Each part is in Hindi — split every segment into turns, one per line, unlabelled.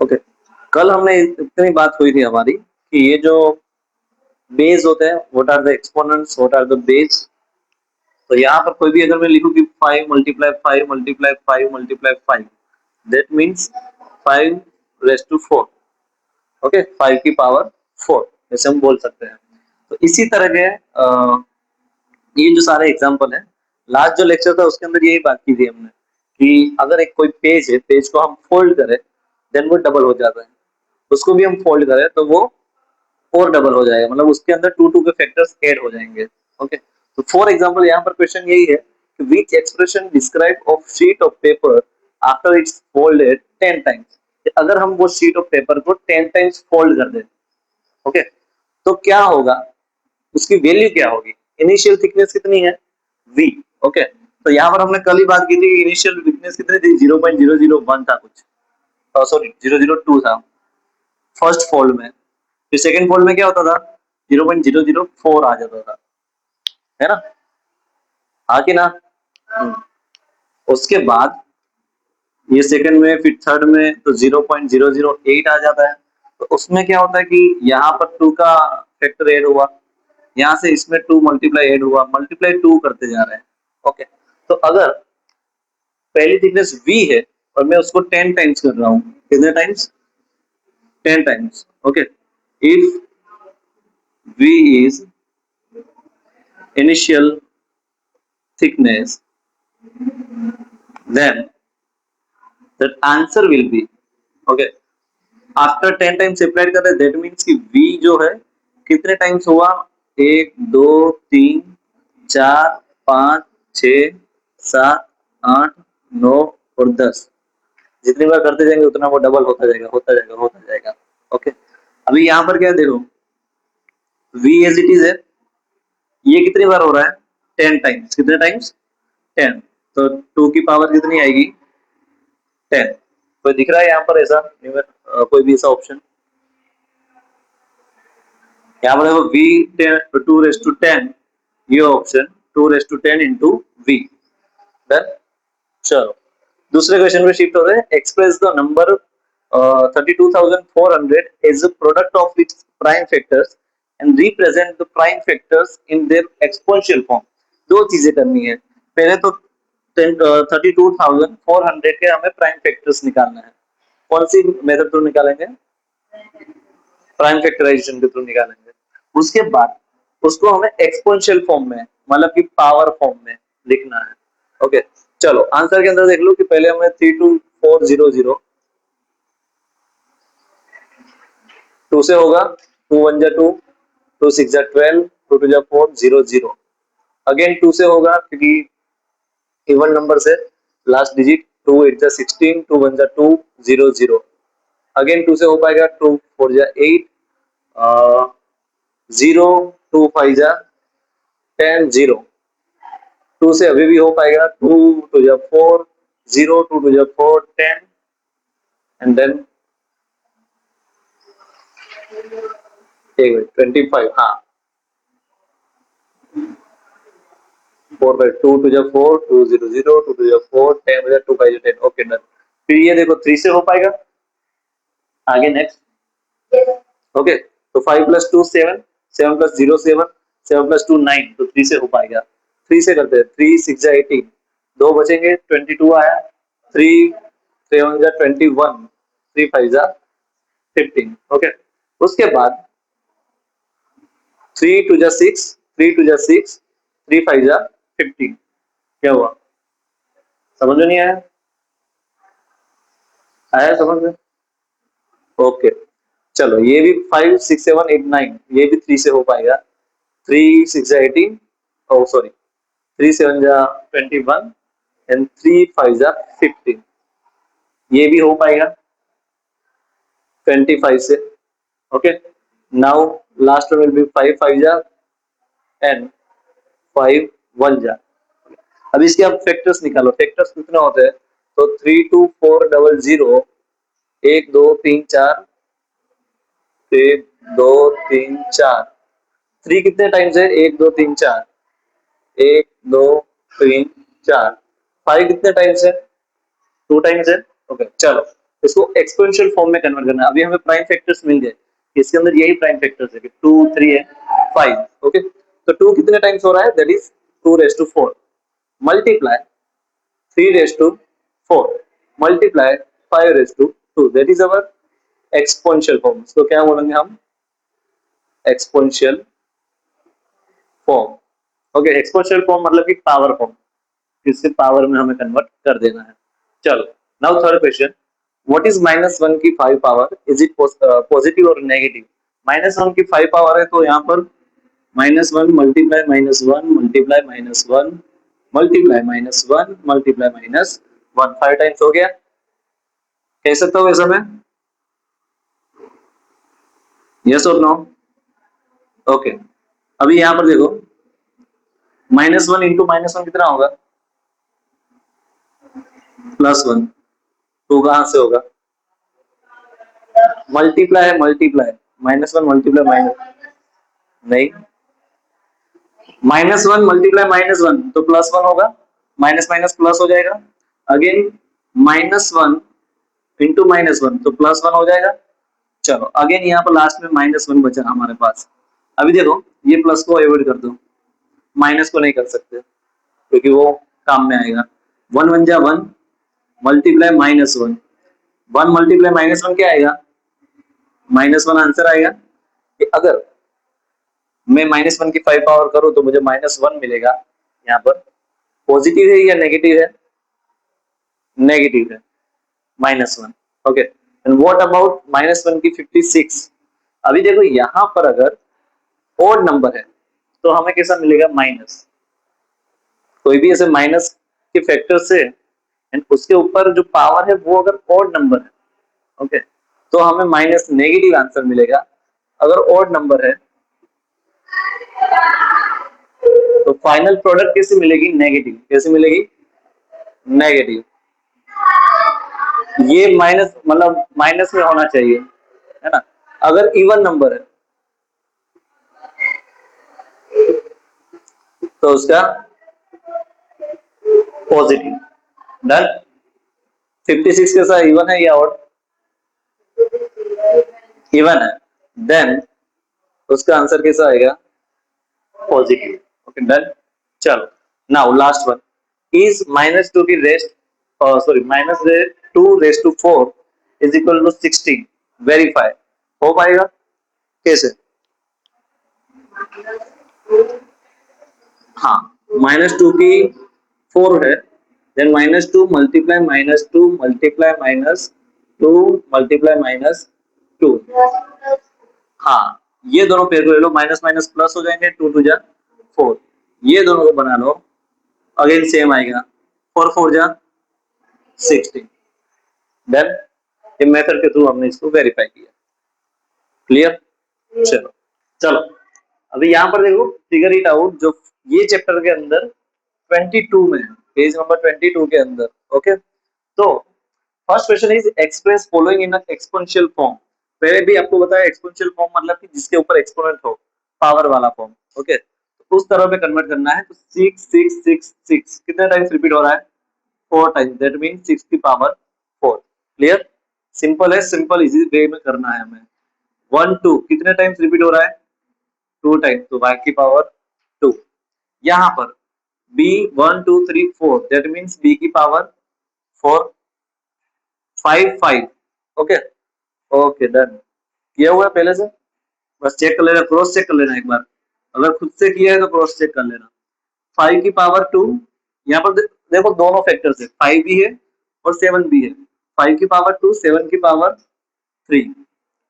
ओके, कल हमने इतनी बात हुई थी हमारी कि ये जो बेस होते हैं, what are the exponents, what are the base. तो यहाँ पर कोई भी अगर मैं लिखूं कि 5 multiply 5 multiply 5 multiply 5, that means 5 raise to 4। Okay, 5 की पावर 4 जैसे हम बोल सकते हैं। तो इसी तरह के ये जो सारे एग्जांपल हैं, लास्ट जो लेक्चर था उसके अंदर यही बात की थी हमने कि अगर एक कोई पेज है, पेज को हम फोल्ड करें देन वो डबल हो जाता है, उसको भी हम फोल्ड करें तो वो और डबल हो जाएगा, मतलब उसके अंदर टू टू के फैक्टर्स ऐड हो जाएंगे। ओके, तो फॉर एग्जांपल यहाँ पर क्वेश्चन यही है कि which expression describe of sheet of paper after it's folded 10 times. अगर हम वो शीट ऑफ पेपर को 10 टाइम्स फोल्ड कर दें, ओके, तो क्या होगा, उसकी वैल्यू क्या होगी। इनिशियल थिकनेस कितनी है, v। ओके, तो यहाँ पर हमने कल ही बात की थी कि इनिशियल थिकनेस कितनी थी, 0.001 था कुछ, सॉरी 002 था फर्स्ट फोल्ड में। फिर सेकंड फोल्ड में क्या होता था, 0.004 आ जाता था, है ना, हाँ कि ना। हम्म। उसके बाद ये सेकंड में, फिर थर्ड में तो 0.008 आ जाता है। तो उसमें क्या होता है कि यहाँ पर 2 का फैक्टर ऐड हुआ, यहाँ से इसमें 2 मल्टीप्लाई ऐड हुआ, मल्टीप्लाई 2 करते जा रहे हैं। ओके, तो अगर पहली थिकनेस v है और मैं उसको 10 टाइम्स कर रहा हूँ, कितने times, 10 times. Okay, if v is initial thickness, then the answer will be, okay, after 10 times separate कर रहे, दैट मीन्स कि v जो है कितने टाइम्स हुआ, 1 2 3 4 5 6 7 8 9 और 10। जितनी बार करते जाएंगे उतना वो डबल होता जाएगा, होता जाएगा, होता जाएगा। ओके, अभी यहाँ पर क्या है देखो, v एज इट इज है, ये कितनी बार हो रहा है, 10 टाइम्स। कितने टाइम्स, 10। तो 2 की पावर कितनी आएगी, 10। कोई दिख रहा है यहाँ पर ऐसा कोई भी ऐसा ऑप्शन, यहाँ पर देखो v 2 रेस टू 10, ये option 2 raise to 10 into V. Done, चलो दूसरे क्वेश्चन पे शिफ्ट हो रहे हैं। Express the number 32,400 as a product of its prime factors and represent the prime factors in their exponential form. दो चीजें करनी है, पहले तो 32,400 के हमें प्राइम फैक्टर्स निकालना है। कौन सी मेथड थ्रू निकालेंगे, प्राइम फैक्टराइजेशन के थ्रू निकालेंगे। उसके बाद उसको हमें एक्सपोनेंशियल फॉर्म में, मतलब कि पावर फॉर्म में लिखना है। ओके, चलो आंसर के अंदर देख लो कि पहले हमें 32400, 2 से होगा, 2 1 जा 2, 2 6 जा 12, 2 2 जा 4 0 0। अगेन 2 से होगा क्योंकि इवन नंबर से लास्ट डिजिट, 2 8 जा 16, 2 1 जा 2 0 0। अगेन 2 से हो पाएगा, 2 4 जा 8, 0 2 5 जा 10 0। 2 से अभी भी हो पाएगा, 2 2 जा 4, 0 2 2 जा 4 10 एंड देन 25। हाँ, 4 बाई 2 2 जा 4, 2 0 0, 2 2 जा 4 10 बजा 2 5 10। Okay done. फिर ये देखो 3 से हो पाएगा, आगे नेक्स्ट। ओके, तो 5 प्लस 2 7, 7 प्लस 0 7, 7 प्लस 2 9, तो 3 से हो पाएगा। 3 से करते हैं, 3 6 जा 18, दो बचेंगे, 22 आया, 3 7 जा 21, 3 5 जा 15। ओके, उसके बाद 3 2 जा 6, 3 2 जा 6, 3 5 जा 15। क्या हुआ, समझ में नहीं आया, आया समझ में। ओके, चलो ये भी 5 6 7 8 9, ये भी 3 से हो पाएगा। 3 6 जा 18, ओ सॉरी 3 7 जा 21 एंड 3 5 जा 15, ये भी हो पाएगा 25 से। Okay, now last will be 5 5 जा एंड 5 1 जा। अब इसके आप फैक्टर्स निकालो, फैक्टर्स कितने होते हैं, तो 3 2 4 डबल 0, 1 2 3 4, 1 2 3 4। 3 कितने टाइम्स है, 1 2 3 4, 1 2 3 4। 5 कितने टाइम्स है, 2 टाइम्स है। ओके, चलो इसको एक्सपोनेंशियल फॉर्म में कन्वर्ट करना है। अभी हमें प्राइम फैक्टर्स मिल गए, इसके अंदर यही प्राइम फैक्टर्स है कि 2 3 है 5। ओके, तो 2 कितने टाइम्स हो रहा है, that is 2⁴ multiply 3⁴ multiply 5⁵2, that is our exponential form. तो क्या बोलेंगे हम, exponential form. Okay, exponential form मतलब कि पावर फॉर्म, इससे पावर में हमें कन्वर्ट कर देना है। चलो, now third question, what is -1 की 5 पावर, इज इट पॉजिटिव और नेगेटिव? -1 की 5 पावर है तो यहाँ पर -1 multiply -1 multiply -1 multiply -1 multiply -1, 5 times हो गया। कह सकते हो ऐसा में, यस और नो? ओके, अभी यहाँ पर देखो -1 इंटू -1 कितना होगा, +1। तो कहां से होगा, मल्टीप्लाई है मल्टीप्लाई, -1 मल्टीप्लाई माइनस, नहीं, -1 मल्टीप्लाई -1 तो +1 होगा, माइनस माइनस प्लस हो जाएगा। अगेन -1 इंटू -1 तो +1 हो जाएगा। चलो अगेन यहाँ पर लास्ट में -1 बचा हमारे पास। अभी देखो ये प्लस को अवॉइड कर दो, माइनस को नहीं कर सकते क्योंकि वो काम में आएगा। 1 1 जा 1 मल्टीप्लाई -1, 1 मल्टीप्लाई -1 क्या आएगा, -1 आंसर आएगा। कि अगर मैं -1 की 5 पावर करूं तो मुझे -1 मिलेगा। यहाँ पर पॉजिटिव है या नेगेटिव है, नेगेटिव है, -1। ओके, एंड व्हाट अबाउट -1 की 56? अभी देखो यहाँ पर अगर ओड नंबर है तो हमें कैसा मिलेगा, माइनस। कोई भी ऐसे माइनस के फैक्टर से एंड उसके ऊपर जो पावर है वो अगर ओड नंबर है, ओके, तो हमें माइनस नेगेटिव आंसर मिलेगा। अगर ओड नंबर है तो फाइनल प्रोडक्ट कैसे मिलेगी, नेगेटिव। कैसे मिलेगी, नेगेटिव। ये माइनस मतलब माइनस में होना चाहिए, है ना। अगर इवन नंबर है तो उसका पॉजिटिव। डन। 56 के साथ इवन है या ऑड, इवन है, देन उसका आंसर कैसा आएगा, पॉजिटिव। Okay done. चलो नाउ लास्ट वन, इज -2 की raised sorry -2⁴ is equal to 16, verify. हो पाएगा कैसे, हाँ, -2 की 4 है, देन -2 मल्टीप्लाई -2 मल्टीप्लाई -2 मल्टीप्लाई -2। हाँ, ये दोनों पेयर को ले लो, माइनस माइनस प्लस हो जाएंगे, 2 2 जा 4, ये दोनों को बना लो, अगेन सेम आएगा, 4 4 जा 16। देन ये मेथड के थ्रू हमने इसको वेरीफाई किया। क्लियर, चलो चलो अभी यहाँ पर देखो, फिगर इट आउट, जो ये चैप्टर के अंदर 22 में, पेज नंबर 22 के अंदर। ओके, तो first question is express following in exponential form. पहले भी आपको बताया एक्सपोनेंशियल फॉर्म मतलब कि जिसके ऊपर एक्सपोनेंट हो, पावर वाला फॉर्म। ओके, तो उस तरह पे कन्वर्ट करना है। तो 6 6 6 6 कितने टाइम्स रिपीट हो रहा है, 4 टाइम्स, दैट मीन 6 की पावर 4। क्लियर, सिंपल है, सिंपल इजी वे में करना है हमें। 1 2 कितने टाइम्स रिपीट हो रहा है, 2 टाइम्स, तो y की पावर 2। यहाँ पर b 1 2 3 4, दैट मीन्स b की पावर 4, 5 5। ओके, ओके डन, किया हुआ है पहले से, बस चेक कर लेना, क्रॉस चेक कर लेना एक बार। अगर खुद से किया है तो क्रॉस चेक कर लेना। 5 की पावर 2, यहाँ पर देखो दोनों फैक्टर्स है, 5 भी है और 7 भी है। 5 की पावर 2, 7 की पावर 3।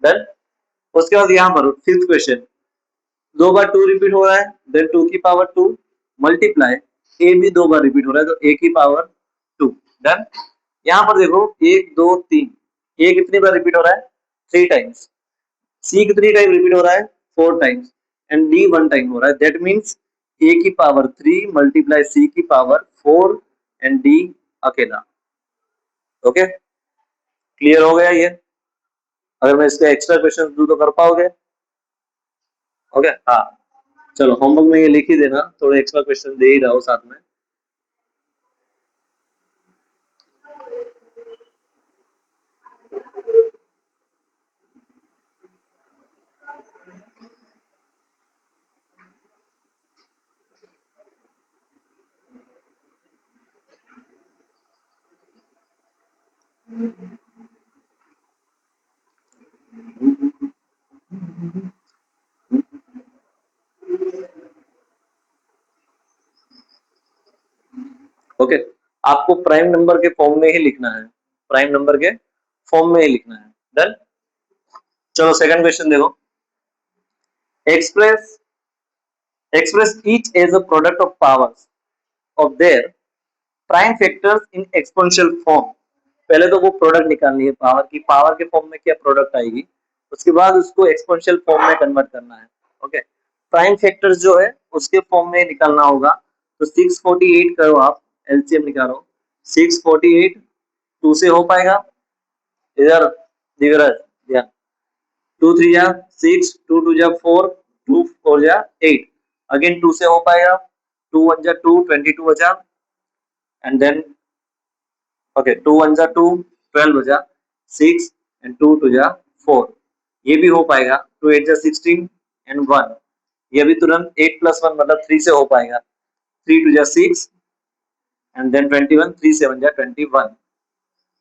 डन। उसके बाद यहाँ पर फिफ्थ क्वेश्चन, 2 बार 2 रिपीट हो रहा है, देन 2 की पावर 2 मल्टीप्लाई ए भी 2 बार रिपीट हो रहा है तो ए की पावर 2। डन। यहाँ पर देखो 1 2 3, ए कितनी बार रिपीट हो रहा है, 3 टाइम्स। सी कितनी टाइम रिपीट हो रहा है, 4 टाइम्स। एंड डी 1 टाइम हो रहा है, दैट मीन्स ए की पावर 3 मल्टीप्लाई सी की पावर 4 एंड डी अकेला। ओके, क्लियर हो गया ये। अगर मैं इसका एक्स्ट्रा क्वेश्चन दूं तो कर पाओगे। ओके हाँ, चलो होमवर्क में ये लिख ही देना, थोड़े एक्स्ट्रा क्वेश्चन दे ही रहा हूं साथ में। ओके, आपको प्राइम नंबर के फॉर्म में ही लिखना है, प्राइम नंबर के फॉर्म में ही लिखना है। डन। चलो सेकंड क्वेश्चन देखो। Express express each as a product of powers of their prime factors in exponential form। पहले तो वो प्रोडक्ट निकालनी है पावर की, पावर के फॉर्म में क्या प्रोडक्ट आएगी, उसके बाद उसको एक्सपोनेंशियल फॉर्म में कन्वर्ट करना है। ओके, प्राइम फैक्टर्स जो है उसके फॉर्म में निकालना होगा। तो 648 करो, आप एलसीएम निकालो। 648 2 से हो पाएगा, इधर दिवराज ध्यान, 2 3 जा 6, 2 2 जा 4, 2 4 जा 8, अगेन 2 से हो पाएगा, 2 1 जा 2, 22 बचा, एंड देन ओके 2 1 जा 2, 12 बचा, 6 एंड 2 2 जा 4, ये भी हो पाएगा। 2 8 जा 16 एंड 1, ये भी तुरंत 8 प्लस 1 मतलब 3 से हो पाएगा। 3 2 जा 6 एंड देन 21, 3 7 जा 21,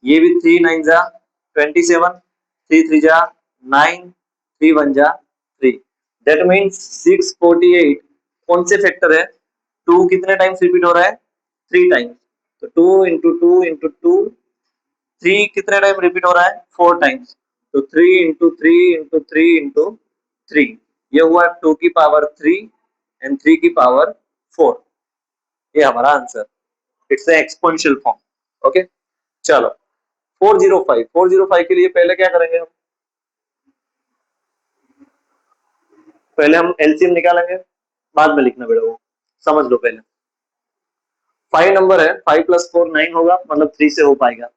ये भी 3 9 जा 27, 3 3 जा 9, 3 1 जा 3। दैट मीन्स 648 कौन से फैक्टर है, 2 कितने टाइम्स रिपीट हो रहा है, 3 टाइम्स। तो 2 इंटू 2 इंटू 2, 3 कितने टाइम रिपीट हो रहा है, 4 टाइम्स। तो 3 इंटू 3 इंटू 3 इंटू 3, ये हुआ 2 की पावर 3 एंड 3 की पावर 4, ये हमारा answer. It's exponential form. Okay, चलो 405 के लिए पहले क्या करेंगे हम, पहले हम एलसीएम निकालेंगे, बाद में लिखना बेटा, वो समझ लो पहले। 5 नंबर है, 5 प्लस 4 9 होगा, मतलब 3 से हो पाएगा।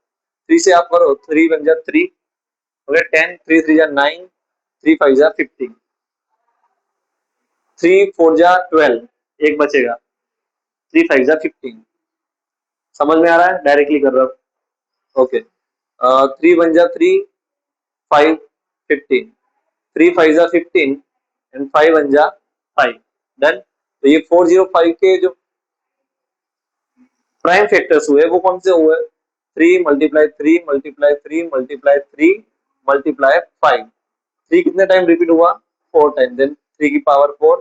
3 से आप करो, 3 बन जा 3, ओके 10, 3 3 जा 9, 3 5 जा 15, 3 4 जा 12, एक बचेगा, 3 5 जा 15। समझ में आ रहा है, डायरेक्टली कर रहा हूँ। ओके, 3 1 जा 3, 5 15, 3 5 जा 15 एंड 5 1 जा 5। डन। तो ये 405 के जो प्राइम फैक्टर्स हुए वो कौन से हुए, 3 मल्टीप्लाई 3 मल्टीप्लाई 3 मल्टीप्लाई 3 मल्टीप्लाई 5। 3 कितने टाइम रिपीट हुआ, 4 टाइम, देन 3 की पावर 4।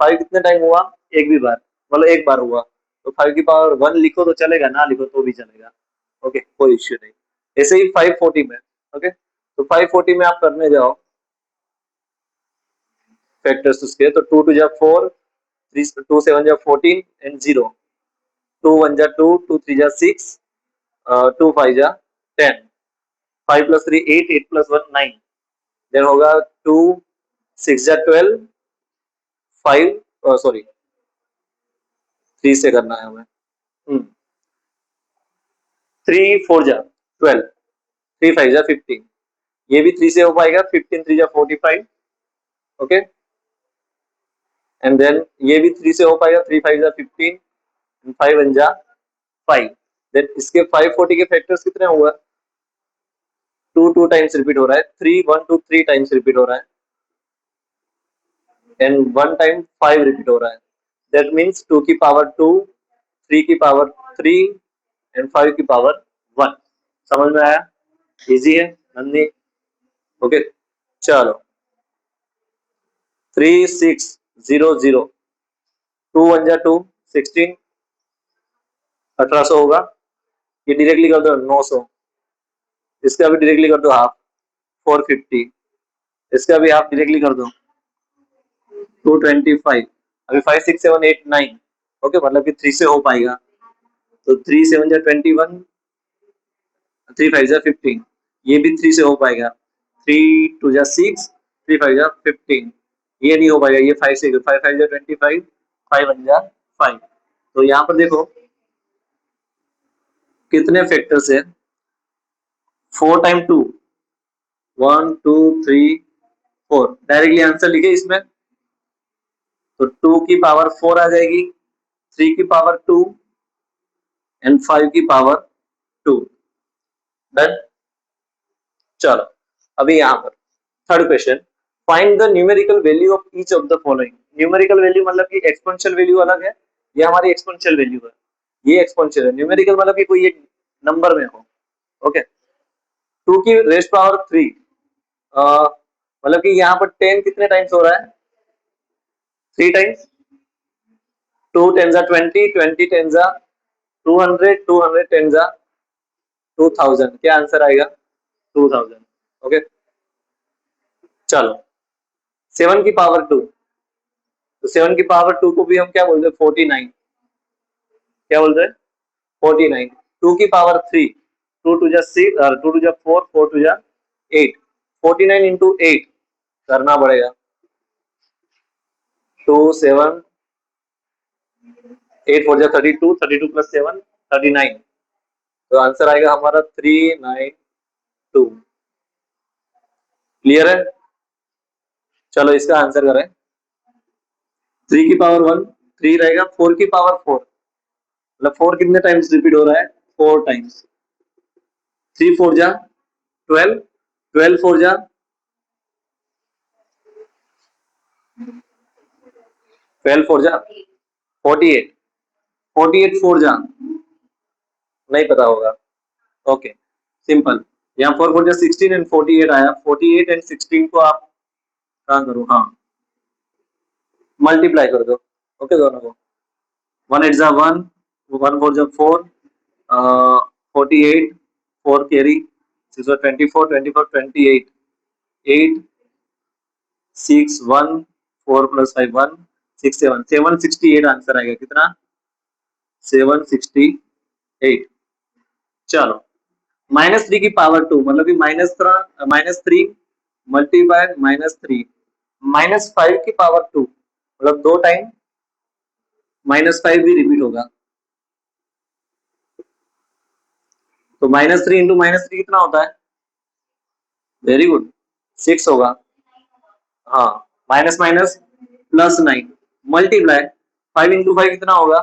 5 कितने टाइम हुआ, एक भी बार, मतलब एक बार हुआ। तो 5 की पावर 1 लिखो तो चलेगा, ना लिखो तो भी चलेगा। ओके, कोई इश्यू नहीं। ऐसे ही 540 में, ओके तो 540 में आप करने जाओ फैक्टर्स उसके, तो 2 2 जा 4, 3 2 7 जा 14 एंड 0, 2 1 जा 2, 2 3 जा 6, 2 5 जा 10, 5 प्लस 3 8, 8 प्लस 1 9, देन होगा 2 6 जा 12, 5 सॉरी 3 से करना है हमें, 3 4 जा 12, 3 5 जा 15, ये भी 3 से हो पाएगा, 15 3 जा 45, ओके एंड देन ये भी 3 से हो पाएगा, 3 5 जा 15 एंड 5 1 जा 5। देन इसके 540 के फैक्टर्स कितने हुआ, 2 2 टाइम्स रिपीट हो रहा है, 3 1 2 3 टाइम्स रिपीट हो रहा है एंड 1 टाइम 5 रिपीट हो रहा है। दैट मीन्स 2 की पावर 2, 3 की पावर 3 एंड 5 की पावर 1। समझ में आया, इजी है नंदी। ओके, चलो 3 6 0 0, 2 1 जा 2 16, 1800 होगा, ये डायरेक्टली कर दो 900, इसका भी डायरेक्टली कर दो हाफ 450, इसका भी हाफ डायरेक्टली कर दो 225। अभी 5 6 7 8 9, ओके मतलब कि 3 से हो पाएगा। तो 3 7 जा 21, 3 5 जा 15, ये भी 3 से हो पाएगा। 3 2 जा 6, 3 5 जा 15, ये नहीं हो पाएगा, ये 5 से 5 5 जा 25, 5 1 जा 5। तो यहाँ पर देखो कितने फैक्टर्स है, 4 टाइम 2, 1 2 3 4, डायरेक्टली आंसर लिखे इसमें। तो 2 की पावर 4 आ जाएगी, 3 की पावर 2 एंड 5 की पावर 2। डन। चलो अभी यहाँ पर third question, find the numerical value of each of the following. Numerical value मतलब कि एक्सपोनेंशियल वैल्यू अलग है, ये हमारी एक्सपोनेंशियल वैल्यू है, ये एक्सपोनेंशियल है। न्यूमेरिकल मतलब कि कोई एक नंबर में हो। ओके, 2 की रेस्ट पावर 3, मतलब कि यहाँ पर 10 कितने टाइम्स हो रहा है, 3 टाइम्स। 2 10 जा 20, 20 10 जा 200 200 10 जा 2000, क्या आंसर आएगा 2000। ओके चलो 7 की पावर 2, तो 7 की पावर 2 को भी हम क्या बोलते हैं 49, क्या बोलते हैं 49। 2 की पावर 3, 2 टू जा 6 और 2 टू जा 4, 4 टू जा 8, 49 इंटू 8 करना पड़ेगा। 2 7 8 4 जा 32, 32 प्लस 7 39, तो आंसर आएगा हमारा 392। क्लियर है? चलो इसका आंसर करें। 3 की पावर 1 3 रहेगा, 4 की पावर 4 मतलब 4 कितने टाइम्स रिपीट हो रहा है 4 टाइम्स। 3 4 जा 12, 12 4 जा 12 4 जा 48, 48 4 जा नहीं पता होगा। ओके सिंपल, यहाँ 4 4 जा 16 एंड 48 आया, 48 एंड 16 को आप कहाँ करो, हाँ मल्टीप्लाई कर दो। ओके दोनों को 1 8 जा 1, 1 4 जा 4, 48 4 कैरी 6 24 24 28 8 6 1 4 प्लस 5 1 6 7 768 आंसर आएगा कितना 768। चलो -3 की पावर 2 मतलब कि -3 मल्टीप्लाई -3 -5 की पावर 2 मतलब 2 टाइम -5 भी रिपीट होगा, तो -3 इंटू -3 कितना होता है, वेरी गुड 6 होगा। हाँ minus minus plus 9 multiply 5 into 5 कितना होगा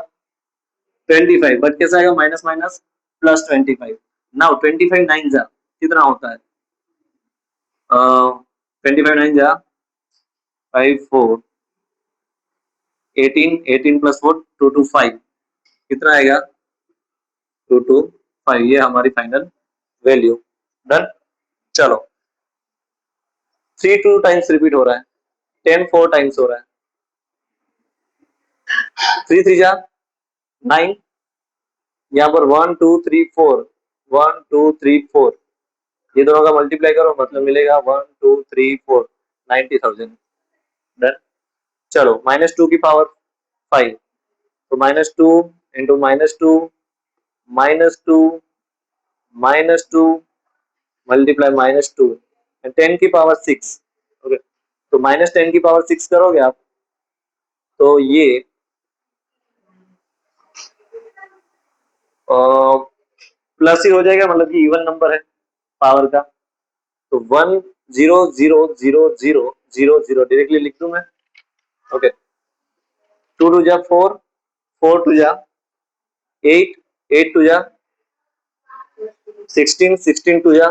25, बट कैसा आएगा माइनस माइनस प्लस 25। नाउ 25 9 जा कितना होता है 25 9 जा 5 4 18 18 प्लस 4 2 2 5 कितना आएगा 2 2 5, ये हमारी फाइनल वैल्यू। डन। चलो 3 2 टाइम्स रिपीट हो रहा है, 10 4 टाइम्स हो रहा है, 3 3 जा 9, यहाँ पर 1 2 3 4 1 2 3 4, ये दोनों का मल्टीप्लाई करो मतलब मिलेगा 1 2 3 4 90,000। डन। चलो -2 की पावर 5, तो -2 इंटू -2 -2 -2 मल्टीप्लाई -2 10 की पावर 6। ओके तो -10 की पावर 6 करोगे आप तो ये प्लस ही हो जाएगा, मतलब कि इवन नंबर है पावर का, तो 1 0 0 0 0 0 0 डायरेक्टली लिख दूं मैं। ओके 2 टू जा 4, 4 टू जा 8, 8 टू जा 16, 16 टू जा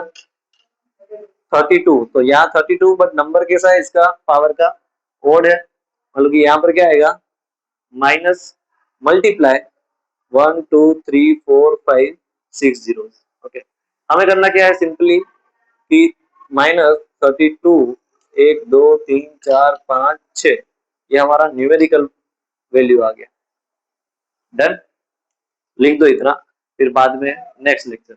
32, तो यहाँ 32 बट नंबर कैसा है इसका पावर का ओड है, मतलब कि यहाँ पर क्या आएगा माइनस मल्टीप्लाई 1 2 3 4 5 6 जीरो। ओके हमें करना क्या है सिंपली कि -32 1 2 3 4 5 6 ये हमारा न्यूमेरिकल वैल्यू आ गया। डन। लिख दो इतना, फिर बाद में नेक्स्ट लेक्चर